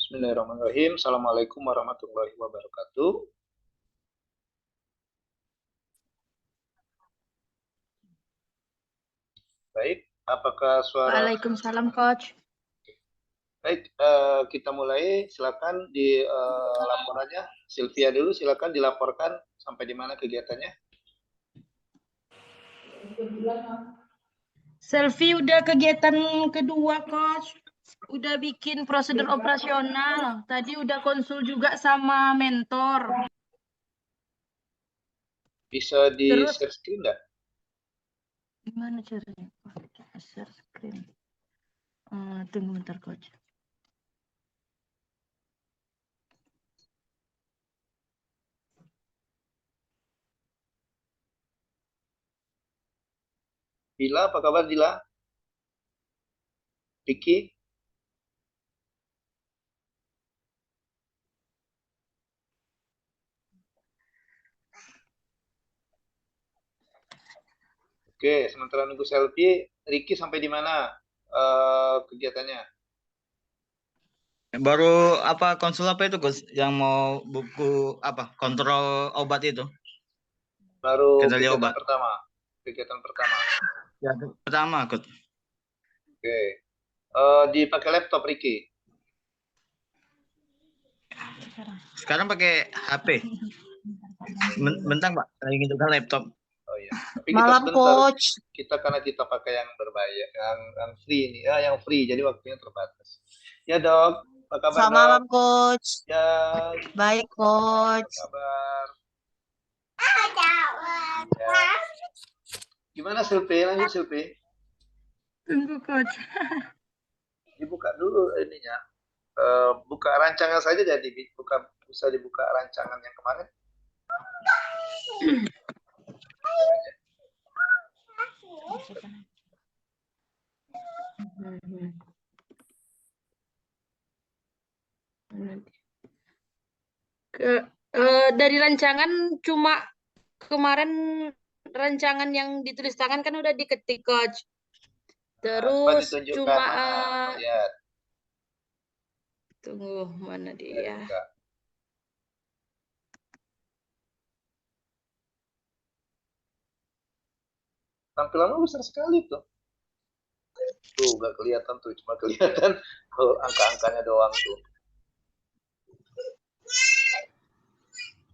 Bismillahirrahmanirrahim. Assalamualaikum warahmatullahi wabarakatuh. Baik, apakah suara? Waalaikumsalam, Coach. Baik, kita mulai. Silakan di laporannya. Sylvia dulu, silakan dilaporkan sampai di mana kegiatannya. Selfie udah kegiatan kedua, Coach. Udah bikin prosedur operasional. Tadi udah konsul juga sama mentor. Bisa di Terus share screen nggak? gimana caranya? Share screen. Tunggu bentar, Coach. Dila, apa kabar Dila? Vicky? Oke, sementara nunggu selfie, Ricky sampai di mana kegiatannya? Baru konsul apa itu Gus? Yang mau buku kontrol obat itu? Baru Kendali kegiatan obat. pertama. Kegiatan pertama. Ya, pertama, Gus. Oke. Dipakai laptop Ricky. Sekarang pakai HP. Bentar, Pak. Lagi ngidupkan laptop. Oh iya. Tapi Malam, kita sebentar. Coach. Karena kita pakai yang berbayar, yang free ini, ya, yang free. Jadi waktunya terbatas. Ya dok, apa kabar Selamat dok? malam, Coach. Ya. Baik, Apa Coach. kabar? Ya. Gimana Silpi? Lanjut Silpi. Tunggu, Coach. Dibuka dulu ininya. Buka rancangan saja jadi bisa dibuka rancangan yang kemarin. Dari rancangan cuma kemarin rancangan yang ditulis tangan kan udah diketik, Coach. Coba Terus ditunjukkan cuma mana. Lihat. tunggu mana dia. Dibuka. Tampilannya besar sekali tuh. Tuh, nggak kelihatan tuh, cuma kelihatan angka-angkanya doang tuh.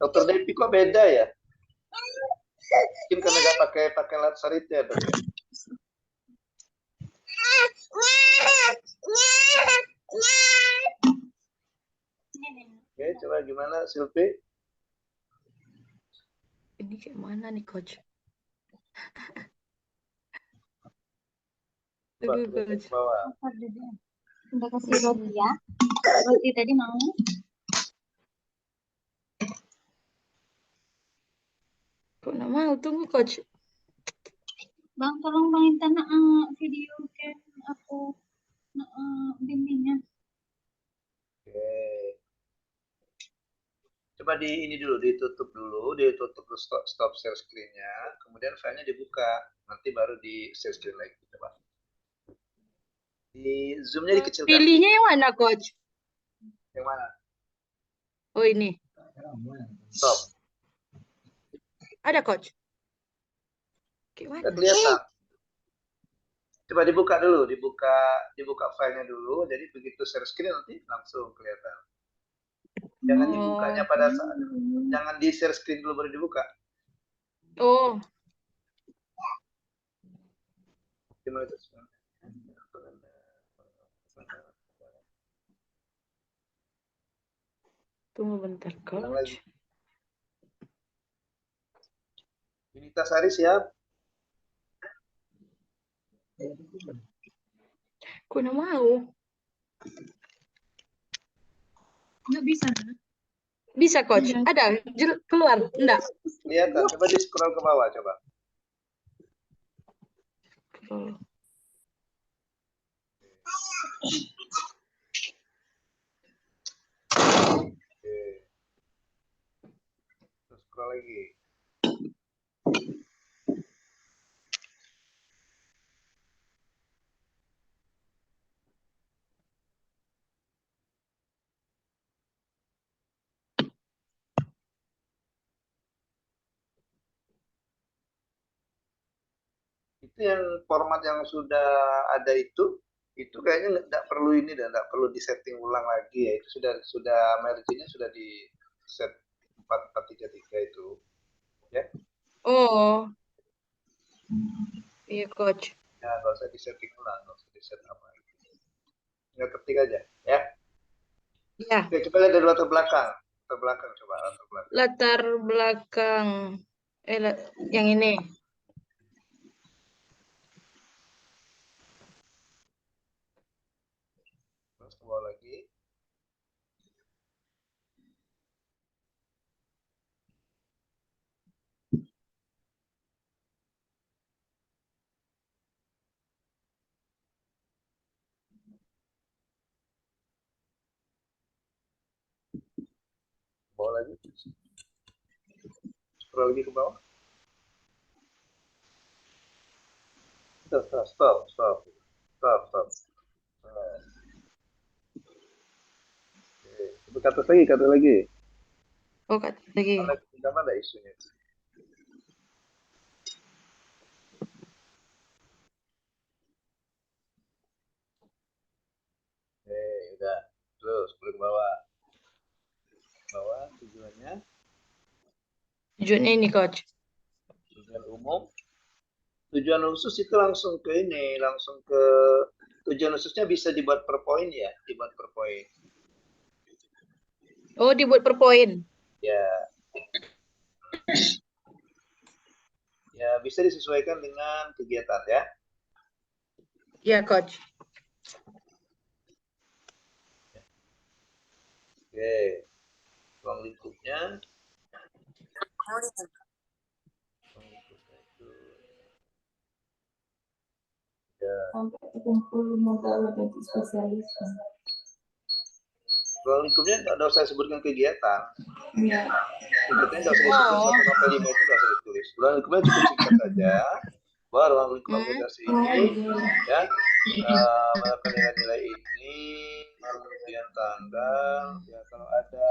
Dokter Devi kok beda ya? Mungkin karena nggak pakai laser itu ya dok. Oke, coba gimana Silvi? Ini kayak mana nih, Coach? Coba Tunggu, ke Coach. bawah. Udah kasih roti ya. Roti tadi mau. Kok nggak mau? Tunggu, Coach. Bang, tolong bangin tanah video kan aku bimbingnya. Oke. Coba ini dulu, ditutup stop share screen-nya, kemudian filenya dibuka, nanti baru di share screen lagi. Coba. Di zoom-nya dikecilkan. Pilihnya yang mana, Coach? Yang mana? Oh, ini. Stop. Ada, Coach. Gimana? Nggak kelihatan. Coba dibuka dulu, dibuka filenya dulu, jadi begitu share screen nanti langsung kelihatan. Jangan dibukanya pada saat, jangan di share screen dulu baru dibuka. Oh. Gimana itu? Tunggu bentar, Ulang Coach. lagi. Yunita Sari siap? Kok nggak mau? Nggak bisa. Bisa, Coach. Ada. Keluar. Enggak. Kelihatan. Coba di scroll ke bawah, coba. Oh. Oke. Terus scroll lagi. itu yang format yang sudah ada itu kayaknya nggak perlu ini dan nggak perlu disetting ulang lagi ya. Itu sudah margin-nya sudah di set 4433 itu ya. Oh, iya coach. Ya nggak usah disetting ulang, nggak usah diset apa. Tinggal ketik aja ya. Ya, Oke, coba lihat dari latar belakang. Latar belakang coba latar belakang. latar belakang. Yang ini. Terus ke bawah lagi. Bawah lagi. Scroll lagi ke bawah. Stop. Nah, oke. Coba ke atas lagi. Oh, lagi. Mana ada isunya? Oke, udah. Terus boleh ke bawah. Bawah tujuannya, Tujuannya ini coach. tujuan umum. Tujuan khusus itu langsung ke ini, langsung ke tujuan khususnya bisa dibuat per poin ya, dibuat per poin. Oh, dibuat per poin. Ya. Ya, bisa disesuaikan dengan kegiatan ya. Ya coach. Oke. Ruang lingkupnya. Ruang lingkupnya itu. Ya. Sampai kumpul modal bagi spesialis. Ruang lingkupnya nggak usah sebutkan kegiatan. Iya. Kegiatannya nggak usah disebutkan 1 sampai 5 itu nggak usah ditulis. Ruang lingkupnya cukup singkat saja. Bahwa ruang lingkup akomodasi ini ya menerapkan nilai-nilai ini, kemudian tanggal, ya kalau ada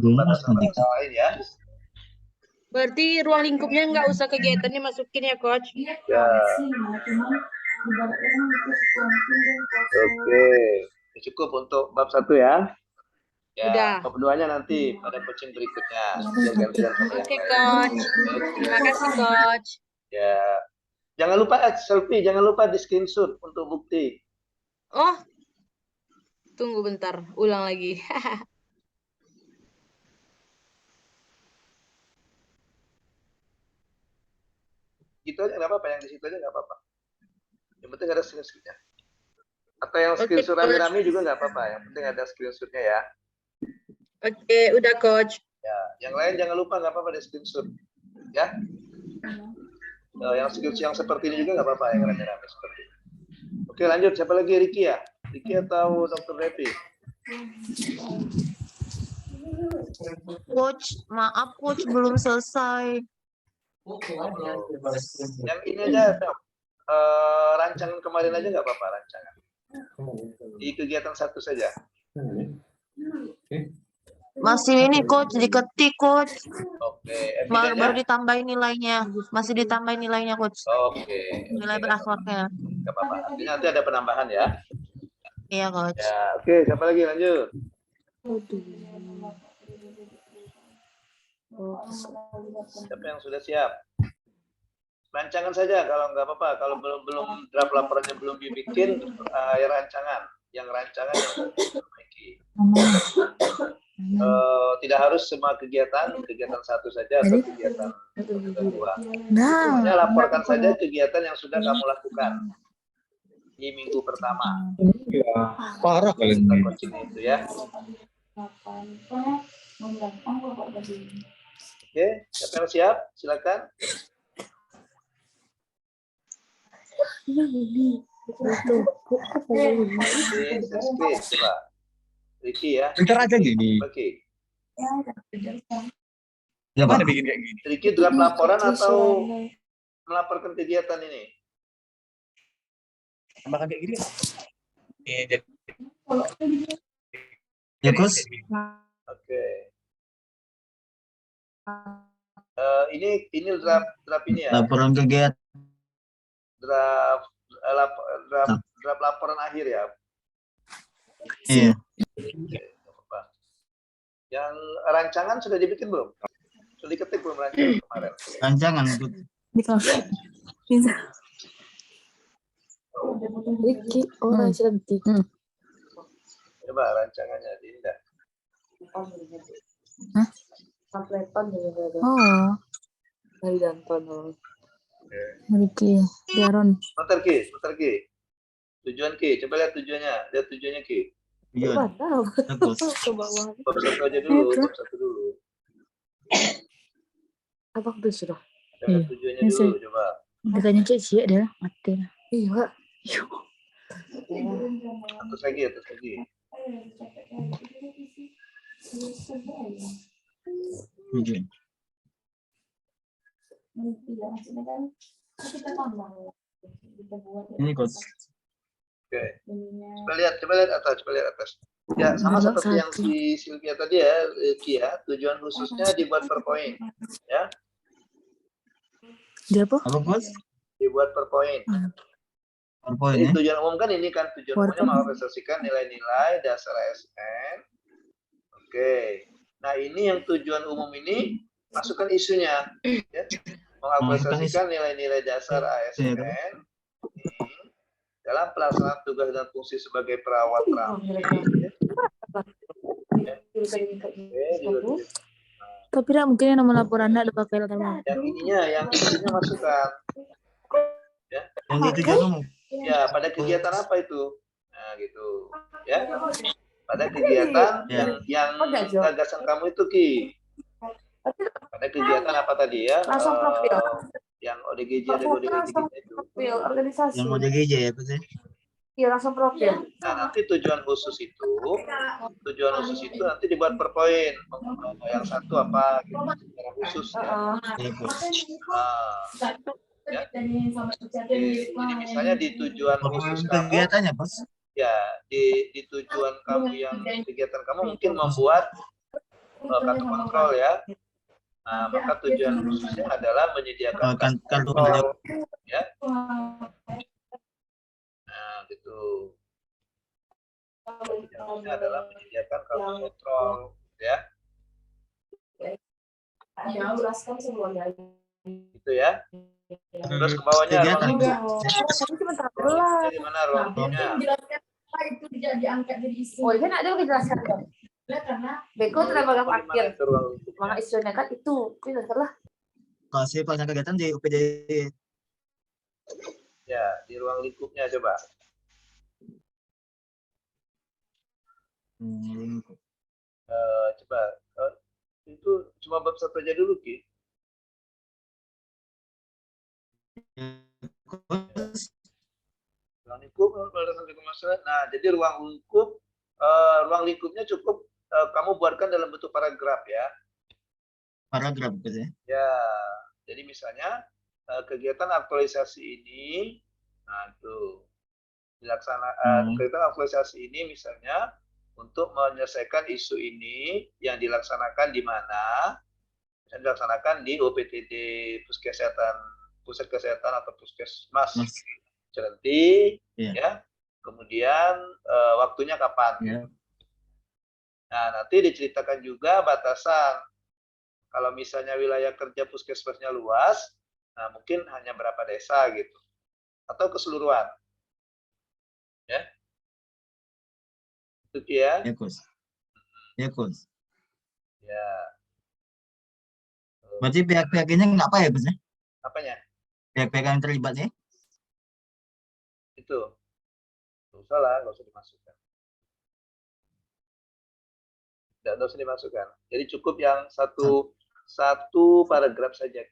batasan-batasan lain ya. Berarti ruang lingkupnya nggak usah kegiatannya masukin ya coach. Iya, Ya. Oke, cukup untuk bab 1 ya. Ya, Udah. bab 2-nya nanti pada coaching berikutnya. Biar gantian sama yang Oke lain. coach. Oke. Terima kasih coach. Ya, jangan lupa selfie, jangan lupa di screenshot untuk bukti. Oh, tunggu bentar, ulang lagi. Gitu aja nggak apa-apa, yang di situ aja nggak apa-apa. Yang penting ada screenshotnya. Atau yang Oke, screenshot coach. rame-rame juga nggak apa-apa. Yang penting ada screenshotnya ya. Oke, udah coach. Ya, yang lain jangan lupa nggak apa-apa di screenshot. Ya. Yang screenshot yang seperti ini juga nggak apa-apa, yang rame-rame seperti ini. Oke, lanjut. Siapa lagi? Ricky ya? Ricky atau Dr. Devi? Coach, maaf coach belum selesai. Yang ini aja, rancangan kemarin aja nggak apa-apa, rancangan. Di kegiatan 1 saja. Masih ini coach, diketik coach. Oke, Baru evidenya? ditambahin nilainya. Masih ditambahin nilainya coach. Oke. Nilai berakhlaknya. Nggak apa-apa. Artinya nanti ada penambahan ya. Iya coach. Ya, oke. Siapa lagi? Lanjut. Siapa yang sudah siap? Rancangan saja kalau nggak apa-apa. Kalau belum draft laporannya belum dibikin, ya rancangan. Yang rancangan yang diperbaiki. Tidak harus semua kegiatan 1 saja atau kegiatan 2. Hanya laporkan saja kegiatan yang sudah kamu lakukan di minggu pertama. Parah kali Kita ini. coaching itu ya. Oke, siapa yang siap? Silakan. Screen, coba. Ricky ya. Bentar aja gini. Oke. Ya Pak. Bikin kayak gini. Ricky draft laporan atau melaporkan kegiatan ini? Tambahkan kayak gini. Ya Gus. Oke. Ini draft ini ya. Laporan kegiatan draft draft laporan akhir ya. Iya. Nggak apa-apa. Yang rancangan sudah dibikin belum? Sudah diketik belum rancangan kemarin? Rancangan ikut. Di kafe. Bisa. Ricky, orang cantik. Coba rancangannya Dinda. Oh, dari Danton. Ricky, Daron. Sebentar Ki. Tujuan Ki, coba lihat tujuannya. Lihat tujuannya Ki. Tujuan. Tahu. Bagus. Ke bawah. Bab 1 aja dulu, bab 1 dulu. Apa udah sudah? Lihat tujuannya Iya. dulu, coba. Katanya Cici dah mati. Iya. Atas lagi. Tujuan. Ini coach. Oke. Coba lihat atas. Ya, sama seperti yang si Sylvia tadi ya, Ki ya. Tujuan khususnya dibuat per poin. Ya, Dia apa? Apa coach? dibuat per poin. PowerPoint Jadi ya. tujuan umum kan ini kan tujuan umumnya mengapresiasikan nilai-nilai dasar ASN. Oke. Nah, ini yang tujuan umum ini masukkan isunya. Ya. Mengapresiasikan nilai-nilai dasar ASN dalam pelaksanaan tugas dan fungsi sebagai perawat rapi. Tapi tidak mungkin yang nomor laporan ada pakai latar. Yang ininya masukkan. Yang di tujuan umum. Ya, pada kegiatan apa itu? Nah, gitu. Ya. Pada kegiatan yang gagasan kamu itu, Ki. Pada kegiatan apa tadi ya? Langsung profil. Yang ODGJ dan ODGJ itu. Profil organisasi. Yang ODGJ ya coach. Iya, langsung profil. Nah, nanti tujuan khusus itu nanti dibuat per poin. Yang satu apa gitu, secara khusus ya. Ya coach. Ya. Jadi misalnya di tujuan khusus kamu, Kegiatannya bos. ya di tujuan kamu yang kegiatan kamu mungkin membuat kartu kontrol ya. Nah, maka tujuan khususnya adalah menyediakan kartu kontrol ya. Nah, gitu. Tujuannya adalah menyediakan kartu kontrol ya. Gitu ya. Terus ke bawahnya Kegiatan. ruang lingkupnya di mana ruang lingkupnya? Itu diangkat jadi isu. Oh, ini ada yang dijelaskan dong. Karena Beko tenaga Di mana akhir. itu ruang lingkupnya? Mana isunya kan itu salah. Kasih pelaksanaan kegiatan di UPD. Ya, di ruang lingkupnya coba. Coba itu cuma bab 1 aja dulu Ki. Ruang lingkup berdasarkan kemaslahatan. Nah, jadi ruang lingkupnya cukup kamu buatkan dalam bentuk paragraf ya. Paragraf gitu ya. Ya, jadi misalnya kegiatan aktualisasi ini, nah itu kegiatan aktualisasi ini misalnya untuk menyelesaikan isu ini yang dilaksanakan di mana? Yang dilaksanakan di OPTD pusat kesehatan atau puskesmas Celenti, ya. Kemudian waktunya kapan? Ya. Nah, nanti diceritakan juga batasan. Kalau misalnya wilayah kerja puskesmasnya luas, nah mungkin hanya berapa desa gitu, atau keseluruhan, ya. Itu ya. Ya coach. Ya coach. Ya. Berarti pihak-pihak ini nggak apa ya coach? Apanya? Pihak-pihak yang terlibat ya? Itu. Nggak usah lah, nggak usah dimasukkan. Nggak usah dimasukkan. Jadi cukup yang satu paragraf saja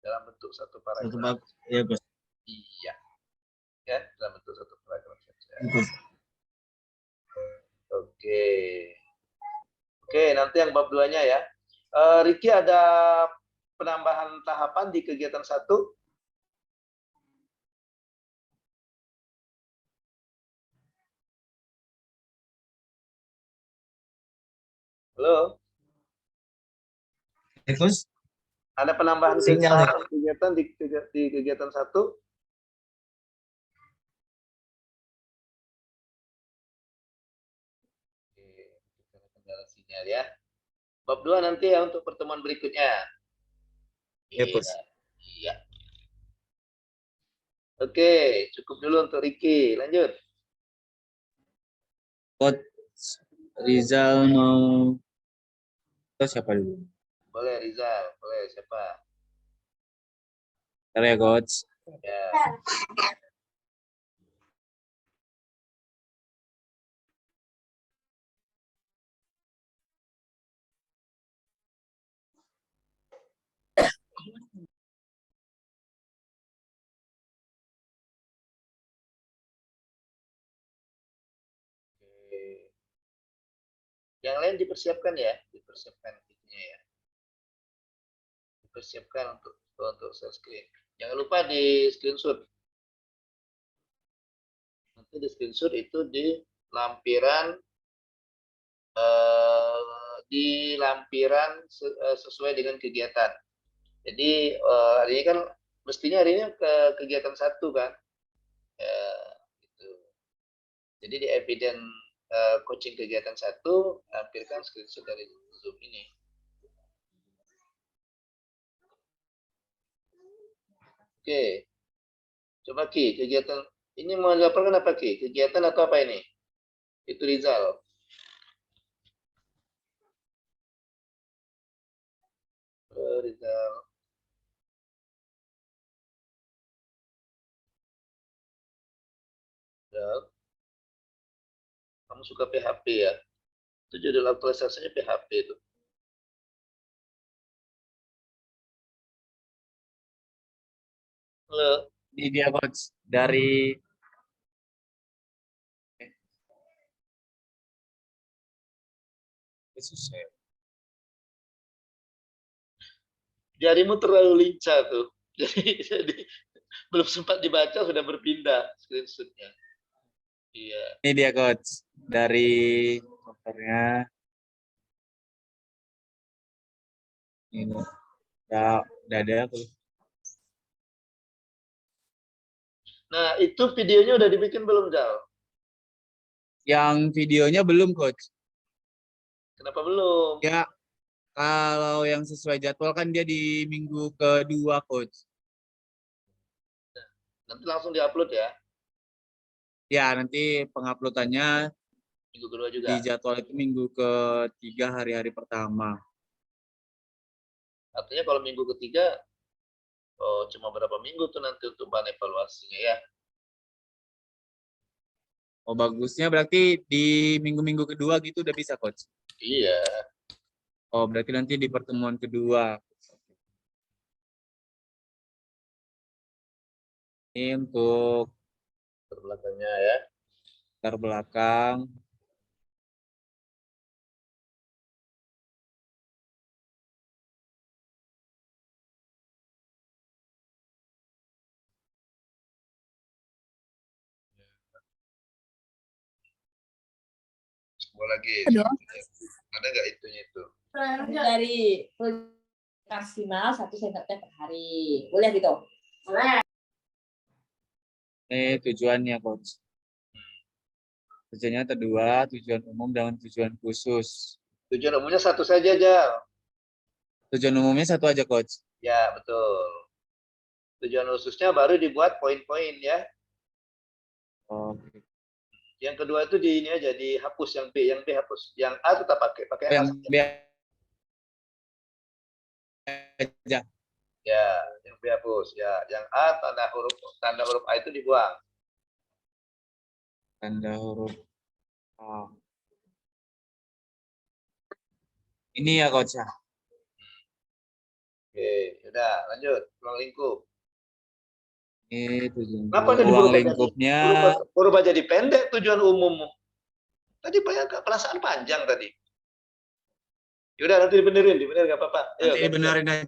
dalam bentuk satu paragraf. Ya coach. Iya. Ya, dalam bentuk satu paragraf saja. Ya, coach. Oke, nanti yang bab 2-nya ya. Ricky ada penambahan tahapan di kegiatan 1? Halo? Ya coach. Ada penambahan Sinyal. kegiatan di kegiatan 1? kendala sinyal ya. Bab 2 nanti ya untuk pertemuan berikutnya. Ya, Coach. Iya. Oke, cukup dulu untuk Ricky. Lanjut. Coach Rizal mau atau siapa dulu? Boleh Rizal, boleh siapa? Bentar ya, Coach. Ya. Oke. Yang lain dipersiapkan ya, dipersiapkan itunya ya. Dipersiapkan untuk share screen. Jangan lupa di screenshot. Nanti di screenshot itu di lampiran sesuai dengan kegiatan. Jadi hari ini kan mestinya hari ini ke kegiatan 1 kan. Gitu. Jadi di eviden coaching kegiatan 1 lampirkan screenshot dari Zoom ini. Oke. Coba Ki, kegiatan ini mau dilaporkan apa Ki? Kegiatan atau apa ini? Itu Rizal. Rizal. Rizal. Kamu suka PHP ya? Itu judul aktualisasinya PHP itu. Halo. Ini dia, Coach. Dari Jarimu terlalu lincah tuh. Jadi belum sempat dibaca sudah berpindah screenshotnya. Iya. Ini dia, Coach. Dari covernya. Ini udah ada aku. Nah, itu videonya udah dibikin belum, Jal? Yang videonya belum, Coach. Kenapa belum? Ya, kalau yang sesuai jadwal kan dia di minggu kedua, Coach. Nanti langsung diupload ya? Ya, nanti penguploadannya Minggu kedua juga? di jadwal itu minggu ketiga hari-hari pertama. Artinya kalau minggu ketiga, cuma berapa minggu tuh nanti untuk bahan evaluasinya ya? Oh, bagusnya berarti di minggu-minggu kedua gitu udah bisa, Coach? Iya. Oh, berarti nanti di pertemuan kedua. Ini untuk Terbelakangnya ya. latar belakang. Sebuah lagi. Ada nggak itunya itu? Dari maksimal 1 cm per hari. Boleh gitu? Boleh. Ini tujuannya, Coach. Tujuannya ada 2, tujuan umum dan tujuan khusus. Tujuan umumnya 1 saja, Jal. Tujuan umumnya 1 aja, Coach. Ya, betul. Tujuan khususnya baru dibuat poin-poin ya. Oke. Yang kedua itu di ini aja dihapus, yang B hapus. Yang A tetap pakai Yang A. B aja. Ya, yang B hapus ya. Yang A tanda huruf A itu dibuang. Tanda huruf A. Ini ya, Coach. Oke, udah lanjut. Ruang lingkup. Ini tujuan Kenapa tadi ruang lingkupnya. berubah jadi pendek tujuan umum? Tadi banyak perasaan panjang tadi. Yaudah nanti dibenerin nggak apa-apa. Nanti dibenerin aja.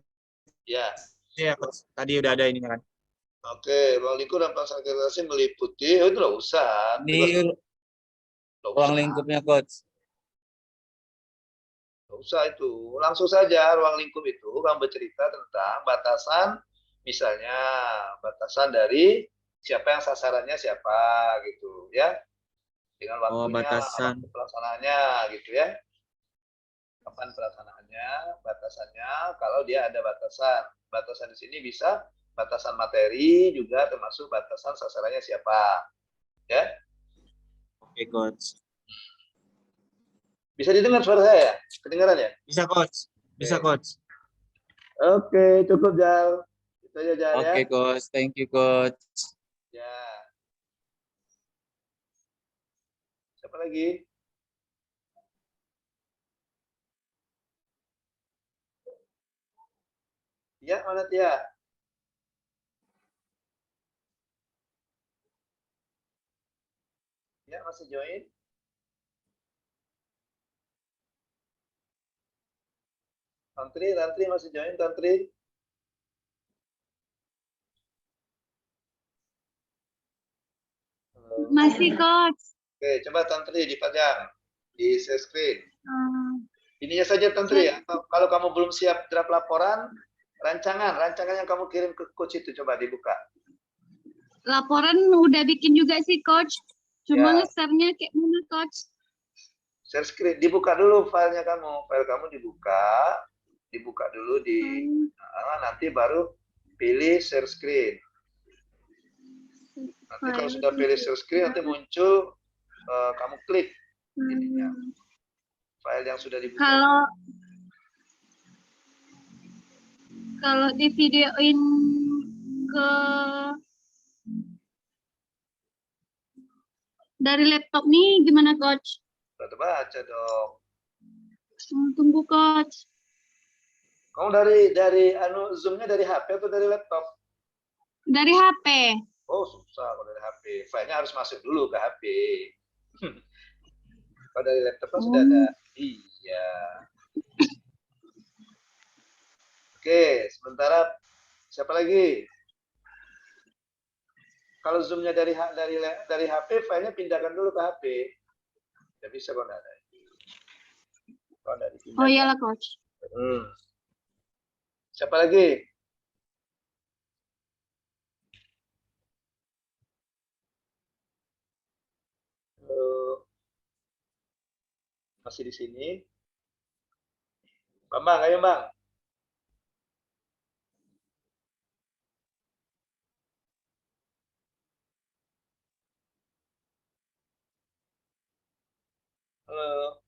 Ya. Ya, Coach. Tadi udah ada ini kan. Oke, ruang lingkup dan pelaksanaan akreditasi meliputi, itu nggak usah. Ini ruang lingkupnya, Coach. Nggak usah itu. Langsung saja ruang lingkup itu kamu bercerita tentang batasan, misalnya batasan dari siapa yang sasarannya siapa gitu ya. Dengan waktunya, batasan. waktu pelaksanaannya gitu ya. Kapan pelaksanaannya, batasannya, kalau dia ada batasan. Batasan di sini bisa batasan materi, juga termasuk batasan sasarannya siapa. Ya. Oke, Coach. Bisa didengar suara saya? Kedengaran ya? Bisa, Coach. Bisa, Oke. Coach. Oke, cukup Jal. Itu aja Jal ya. Oke, Coach. Thank you, Coach. Ya. Siapa lagi? Ya, mana Tia? Ya, masih join? Tantri masih join, Tantri? Masih, Coach. Oke, coba Tantri dipajang di share screen. Hmm, Ininya saja Tantri ya. Kalau kamu belum siap draft laporan, rancangan yang kamu kirim ke coach itu coba dibuka. laporan udah bikin juga sih, Coach. Cuma Ya. nge-share-nya kayak mana, Coach? Share screen, dibuka dulu filenya kamu. File kamu dibuka dulu di nanti baru pilih share screen. Nanti kalau sudah pilih share screen nanti muncul kamu klik ininya. File yang sudah dibuka. Kalau di videoin ke dari laptop nih gimana, Coach? Baca dong. Tunggu, Coach. Kamu dari Zoom-nya dari HP atau dari laptop? Dari HP. Oh, susah kalau dari HP. Filenya harus masuk dulu ke HP. Kalau dari laptop kan sudah ada. Iya. Oke, sementara siapa lagi? Kalau Zoom-nya dari HP, filenya pindahkan dulu ke HP. Tidak bisa kalau tidak ada. Kalau tidak dipindahkan. Oh iyalah, Coach. Siapa lagi? Masih di sini. Bambang, ayo Bang. Halo.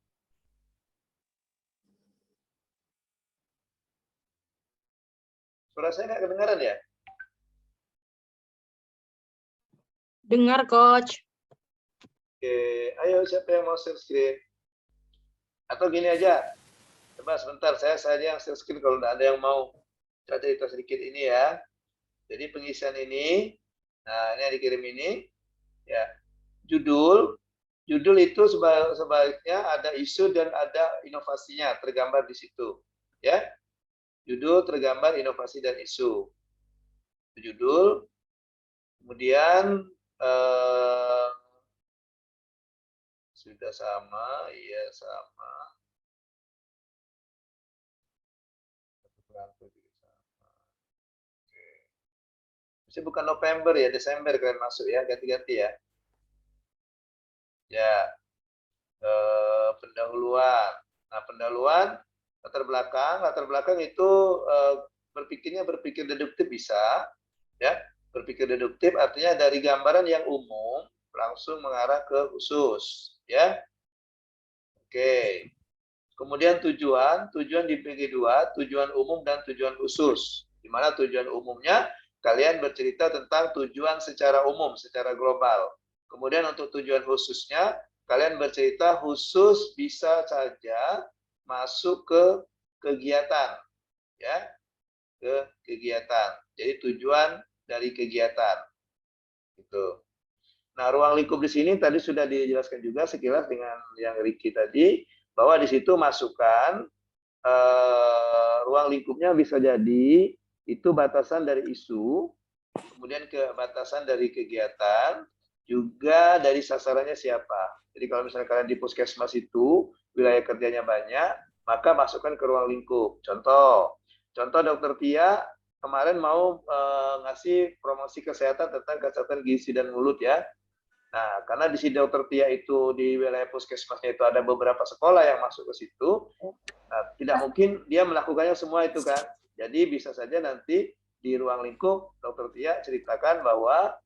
Suara saya nggak kedengaran ya? Dengar, Coach. Oke, ayo siapa yang mau share screen? Atau gini aja, coba sebentar saya saja yang share screen kalau tidak ada yang mau cerita sedikit ini ya. Jadi pengisian ini, nah ini yang dikirim ini, ya judul itu sebaiknya ada isu dan ada inovasinya tergambar di situ, ya. Judul tergambar inovasi dan isu. Judul, kemudian sudah sama, iya sama. Masih bukan November ya, Desember kalian masuk ya, ganti-ganti ya. Ya, pendahuluan. Nah, pendahuluan latar belakang itu berpikir deduktif bisa, ya. Berpikir deduktif artinya dari gambaran yang umum langsung mengarah ke khusus, ya. Oke. Kemudian tujuan dibagi dua, tujuan umum dan tujuan khusus. Di mana tujuan umumnya kalian bercerita tentang tujuan secara umum, secara global. Kemudian untuk tujuan khususnya, kalian bercerita khusus bisa saja masuk ke kegiatan, ya, ke kegiatan. Jadi tujuan dari kegiatan, gitu. Nah, ruang lingkup di sini tadi sudah dijelaskan juga sekilas dengan yang Ricky tadi, bahwa di situ masukkan ruang lingkupnya bisa jadi itu batasan dari isu, kemudian ke batasan dari kegiatan, juga dari sasarannya siapa. Jadi kalau misalnya kalian di puskesmas itu wilayah kerjanya banyak, maka masukkan ke ruang lingkup. Contoh Dokter Tia kemarin mau ngasih promosi kesehatan tentang kesehatan gizi dan mulut ya. Nah, karena di si Dokter Tia itu di wilayah puskesmasnya itu ada beberapa sekolah yang masuk ke situ, nah, tidak mungkin dia melakukannya semua itu kan. Jadi bisa saja nanti di ruang lingkup Dokter Tia ceritakan bahwa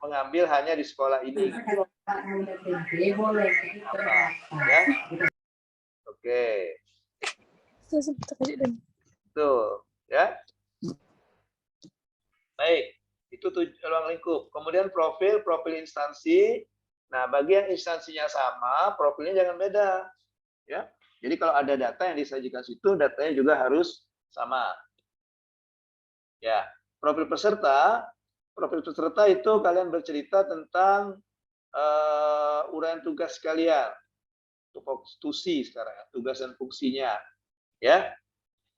mengambil hanya di sekolah ini. Ya, oke. Tuh, ya. Baik. Itu ruang lingkup. Kemudian profil instansi. Nah, bagi yang instansinya sama, profilnya jangan beda. Ya. Jadi kalau ada data yang disajikan situ, datanya juga harus sama. Ya, profil peserta itu kalian bercerita tentang uraian tugas kalian. Tupoksi sekarang, tugas dan fungsinya. Ya.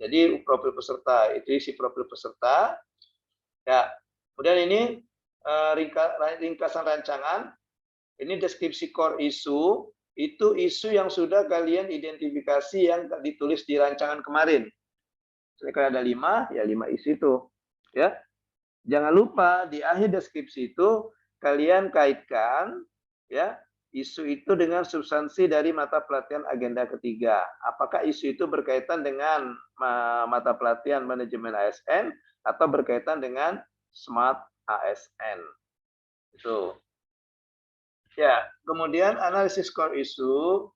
Jadi profil peserta, itu isi profil peserta. Ya. Kemudian ini ringkasan rancangan, ini deskripsi core isu, itu isu yang sudah kalian identifikasi yang ditulis di rancangan kemarin. Jadi kalau ada 5, ya 5 isu itu. Ya. Jangan lupa di akhir deskripsi itu kalian kaitkan ya isu itu dengan substansi dari mata pelatihan agenda ketiga. Apakah isu itu berkaitan dengan mata pelatihan manajemen ASN atau berkaitan dengan Smart ASN. Itu. Ya, kemudian analisis core isu.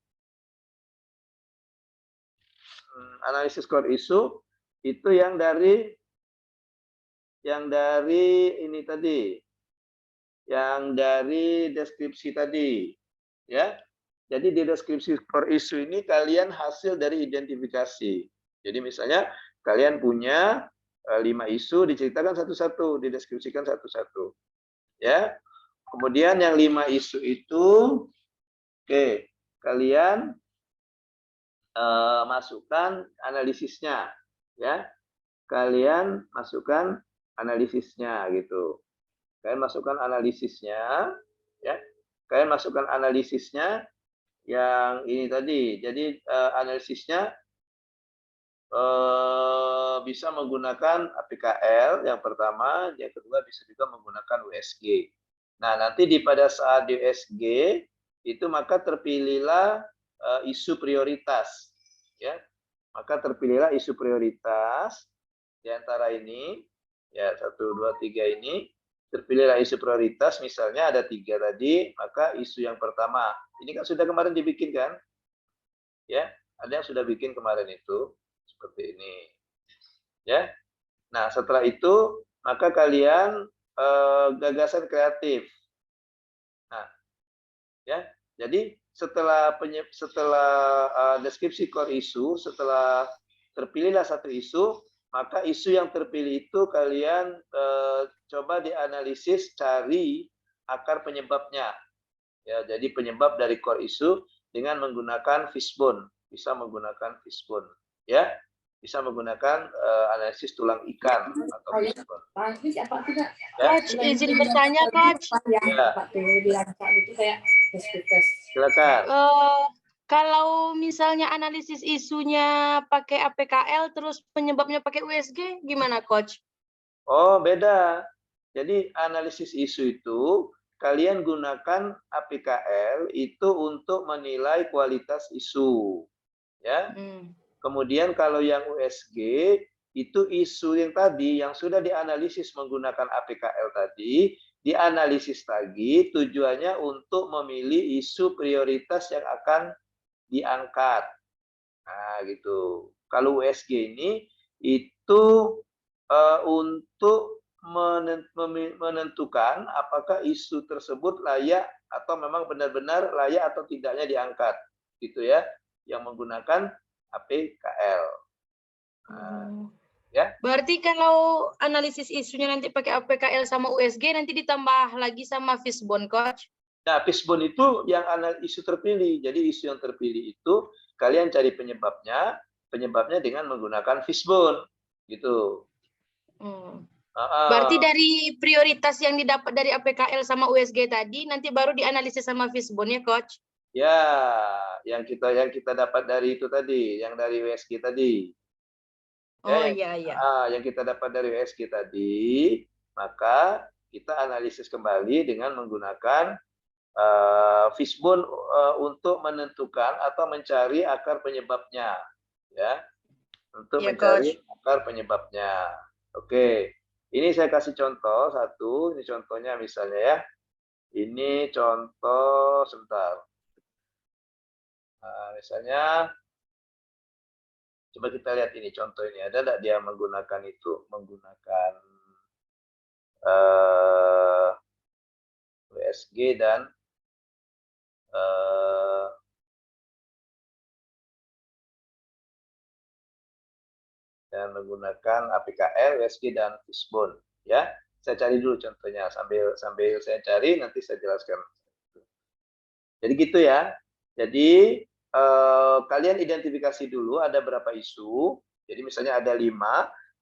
Analisis core isu itu yang dari ini tadi. Yang dari deskripsi tadi. Ya. Jadi di deskripsi core isu ini kalian hasil dari identifikasi. Jadi misalnya kalian punya 5 isu, diceritakan satu-satu, dideskripsikan satu-satu. Ya. Kemudian yang 5 isu itu, kalian masukkan analisisnya, ya. Kalian masukkan analisisnya gitu. Kalian masukkan analisisnya, ya. Kalian masukkan analisisnya yang ini tadi. Jadi analisisnya bisa menggunakan APKL yang pertama, yang kedua bisa juga menggunakan USG. Nah, nanti pada saat di USG itu maka terpilihlah isu prioritas, ya. Maka terpilihlah isu prioritas di antara ini, ya 1, 2, 3 ini. Terpilihlah isu prioritas, misalnya ada 3 tadi, maka isu yang pertama, ini kan sudah kemarin dibikin kan? Ya, ada yang sudah bikin kemarin itu. Seperti ini. Ya. Nah, setelah itu maka kalian gagasan kreatif. Nah, ya. Jadi setelah deskripsi core isu, setelah terpilihlah satu isu, maka isu yang terpilih itu kalian coba dianalisis, cari akar penyebabnya. Ya, jadi penyebab dari core isu dengan menggunakan fishbone, bisa menggunakan fishbone. Ya, bisa menggunakan analisis tulang ikan atau fishbone. Coach, izin bertanya, Coach. Ya. Silakan. Kalau misalnya analisis isunya pakai APKL, terus penyebabnya pakai USG, gimana, Coach? Oh, beda. Jadi analisis isu itu kalian gunakan APKL itu untuk menilai kualitas isu. Ya. Kemudian kalau yang USG itu isu yang tadi yang sudah dianalisis menggunakan APKL tadi, dianalisis lagi tujuannya untuk memilih isu prioritas yang akan diangkat. Nah, gitu. Kalau USG ini itu untuk menentukan apakah isu tersebut layak atau memang benar-benar layak atau tidaknya diangkat. Gitu ya. Yang menggunakan APKL. Ya. Berarti kalau analisis isunya nanti pakai APKL sama USG, nanti ditambah lagi sama fishbone, Coach? Nah, fishbone itu yang isu terpilih. Jadi isu yang terpilih itu kalian cari penyebabnya dengan menggunakan fishbone, gitu. Berarti dari prioritas yang didapat dari APKL sama USG tadi, nanti baru dianalisis sama fishbone ya, Coach? Ya, yang kita dapat dari itu tadi, yang dari USG tadi. Oh iya. Yang kita dapat dari USG tadi, maka kita analisis kembali dengan menggunakan fishbone untuk menentukan atau mencari akar penyebabnya, ya, untuk Iya, mencari Coach. akar penyebabnya. Oke, ini saya kasih contoh satu. Ini contohnya misalnya ya. Ini contoh sebentar. Nah, misalnya, coba kita lihat ini contoh ini. Ada nggak dia menggunakan itu, menggunakan USG dan menggunakan APKL, USG dan fishbone, ya. Saya cari dulu contohnya sambil saya cari nanti saya jelaskan. Jadi gitu ya. Jadi kalian identifikasi dulu ada berapa isu. Jadi misalnya ada 5.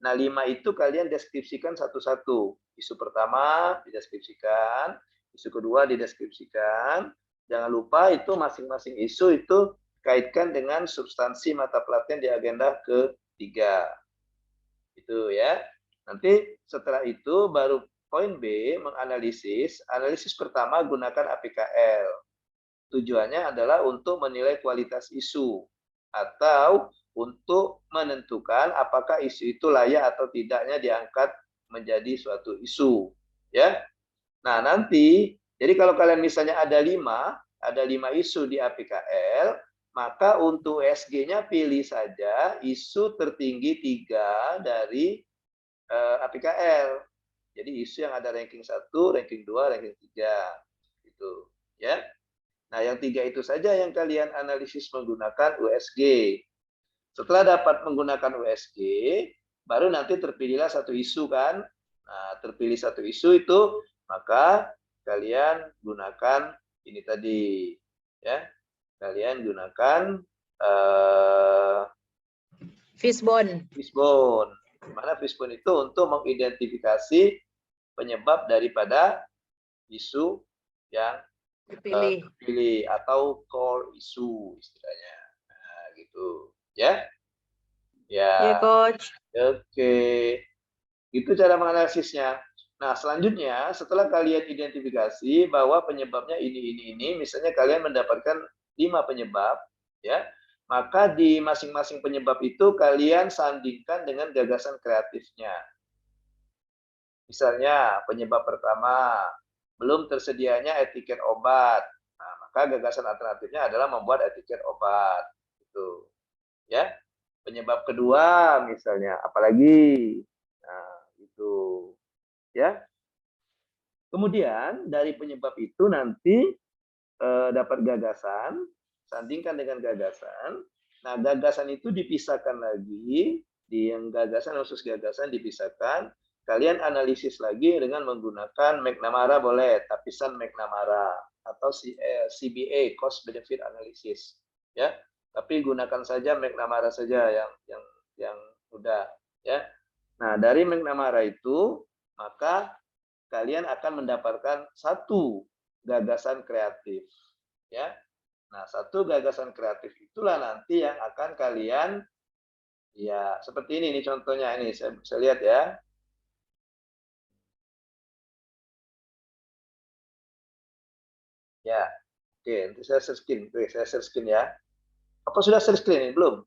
Nah 5 itu kalian deskripsikan satu-satu. Isu pertama dideskripsikan, isu kedua dideskripsikan. Jangan lupa itu masing-masing isu itu kaitkan dengan substansi mata pelatihan di agenda ketiga. Itu ya. Nanti setelah itu baru poin B menganalisis. Analisis pertama gunakan APKL. Tujuannya adalah untuk menilai kualitas isu atau untuk menentukan apakah isu itu layak atau tidaknya diangkat menjadi suatu isu, ya. Nah, nanti jadi kalau kalian misalnya ada 5 isu di APKL, maka untuk USG-nya pilih saja isu tertinggi 3 dari APKL. Jadi isu yang ada ranking 1, ranking 2, ranking 3 gitu, ya. Nah, yang 3 itu saja yang kalian analisis menggunakan USG. Setelah dapat menggunakan USG, baru nanti terpilihlah satu isu kan. Nah, terpilih satu isu itu, maka kalian gunakan ini tadi, ya. Kalian gunakan Fishbone. fishbone. Di mana fishbone itu untuk mengidentifikasi penyebab daripada isu yang terpilih atau core issue istilahnya. Nah, gitu, ya. Iya, Coach. Oke. Itu cara menganalisisnya. Nah, selanjutnya setelah kalian identifikasi bahwa penyebabnya ini, misalnya kalian mendapatkan 5 penyebab, ya. Maka di masing-masing penyebab itu kalian sandingkan dengan gagasan kreatifnya. Misalnya, penyebab pertama, belum tersedianya etiket obat. Nah, maka gagasan alternatifnya adalah membuat etiket obat. Gitu. Ya. Penyebab kedua misalnya, apalagi? Nah, itu. Ya. Kemudian dari penyebab itu nanti dapat gagasan, sandingkan dengan gagasan. Nah, gagasan itu dipisahkan lagi, di yang gagasan khusus gagasan dipisahkan. Kalian analisis lagi dengan menggunakan McNamara boleh, tapisan McNamara atau CBA, cost benefit analysis, ya. Tapi gunakan saja McNamara saja yang mudah, ya. Nah, dari McNamara itu maka kalian akan mendapatkan satu gagasan kreatif, ya. Nah, satu gagasan kreatif itulah nanti yang akan kalian, ya, seperti ini contohnya ini saya lihat ya. Ya, oke, nanti saya share screen. Oke, saya share screen ya. Apa sudah share screen ini? Belum?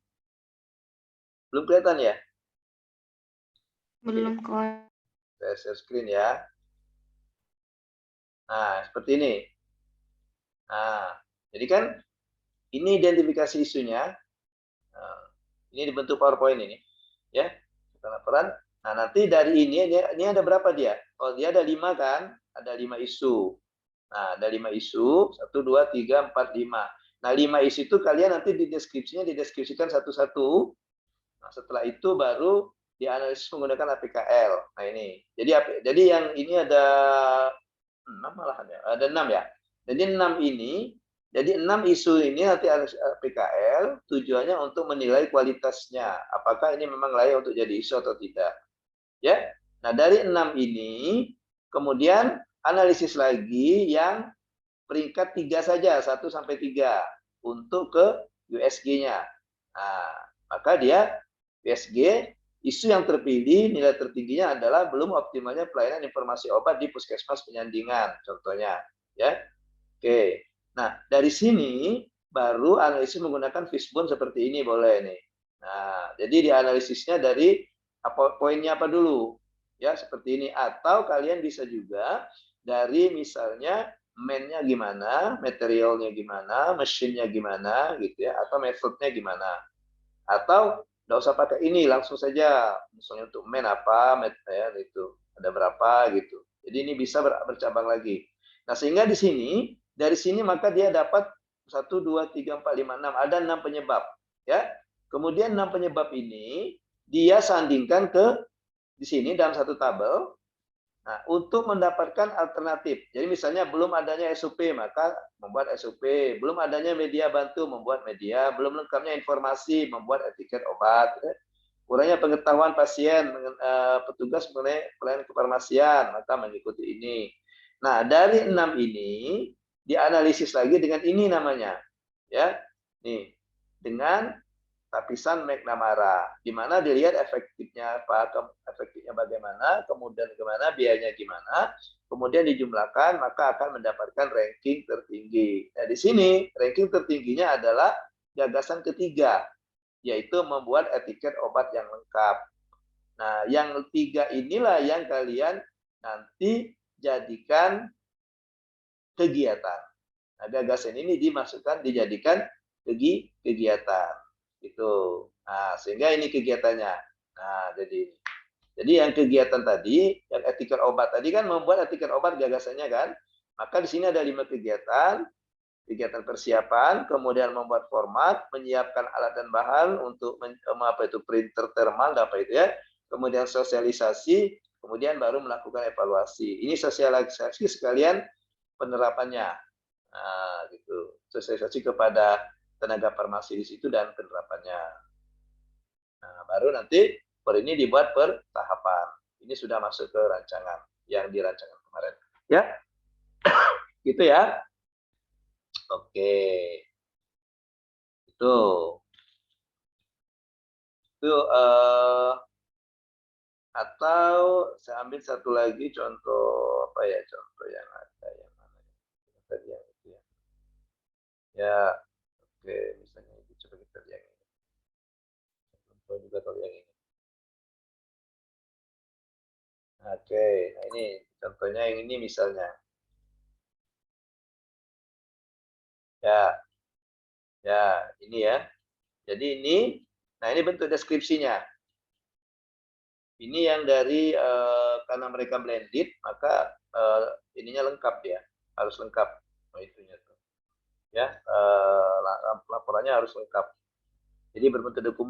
Belum kelihatan ya? Belum, Coach. Saya share screen ya. Nah, seperti ini. Nah, jadi kan ini identifikasi isunya. Nah, ini dibentuk PowerPoint ini, ya. Laporan. Nah, nanti dari ini ada berapa dia? Oh, dia ada 5 kan? Ada 5 isu. Nah, ada 5 isu, 1, 2, 3, 4, 5. Nah, 5 isu itu kalian nanti di deskripsinya dideskripsikan satu-satu. Nah, setelah itu baru dianalisis menggunakan APKL. Nah, ini. Jadi yang ini ada 6 malahan ya. Ada 6 ya. Jadi 6 isu ini nanti APKL tujuannya untuk menilai kualitasnya. Apakah ini memang layak untuk jadi isu atau tidak. Ya. Nah, dari 6 ini kemudian analisis lagi yang peringkat 3 saja, 1 sampai 3 untuk ke USG-nya. Nah, maka dia USG isu yang terpilih nilai tertingginya adalah belum optimalnya pelayanan informasi obat di puskesmas penyandingan, contohnya, ya. Oke. Nah, dari sini baru analisis menggunakan fishbone seperti ini boleh nih. Nah, jadi dianalisisnya dari poinnya apa dulu, ya seperti ini. Atau kalian bisa juga dari misalnya man-nya gimana, materialnya gimana, mesinnya gimana, gitu ya, atau metodenya gimana. Atau nggak usah pakai ini, langsung saja misalnya untuk man apa, ya itu ada berapa gitu. Jadi ini bisa bercabang lagi. Nah, sehingga di sini dari sini maka dia dapat 1, 2, 3, 4, 5, 6. Ada 6 penyebab, ya. Kemudian 6 penyebab ini dia sandingkan ke di sini dalam satu tabel. Nah, untuk mendapatkan alternatif. Jadi misalnya belum adanya SOP, maka membuat SOP. Belum adanya media bantu, membuat media. Belum lengkapnya informasi, membuat etiket obat. Kurangnya pengetahuan pasien, petugas mengenai pelayanan kefarmasian, maka mengikuti ini. Nah, dari 6 ini dianalisis lagi dengan ini namanya, ya. Nih, dengan lapisan McNamara, di mana dilihat efektifnya apa, efektifnya bagaimana, kemudian gimana, biayanya gimana, kemudian dijumlahkan, maka akan mendapatkan ranking tertinggi. Nah, di sini ranking tertingginya adalah gagasan ketiga, yaitu membuat etiket obat yang lengkap. Nah, yang 3 inilah yang kalian nanti jadikan kegiatan. Nah, gagasan ini dimasukkan, dijadikan kegiatan. Itu. Nah, sehingga ini kegiatannya. Nah, jadi yang kegiatan tadi, yang etiket obat tadi kan membuat etiket obat gagasannya kan. Maka di sini ada 5 kegiatan. Kegiatan persiapan, kemudian membuat format, menyiapkan alat dan bahan untuk apa itu printer thermal apa itu ya. Kemudian sosialisasi, kemudian baru melakukan evaluasi. Ini sosialisasi sekalian penerapannya. Nah, gitu. Sosialisasi kepada tenaga farmasi di situ dan penerapannya. Nah, baru nanti per ini dibuat per tahapan. Ini sudah masuk ke rancangan yang dirancangkan kemarin. Ya, gitu ya. Oke, itu atau saya ambil satu lagi contoh apa ya, contoh yang ada yang mana tadi yang itu ya. Ya, oke, misalnya itu coba kita lihat yang ini. Contoh juga kalau yang ini. Oke, nah ini contohnya yang ini misalnya. Ya, ya ini ya. Jadi ini, nah ini bentuk deskripsinya. Ini yang dari karena mereka blended, maka ininya lengkap ya, harus lengkap. Oh, itunya tuh. Ya, laporannya harus lengkap. Jadi berbentuk dokumen.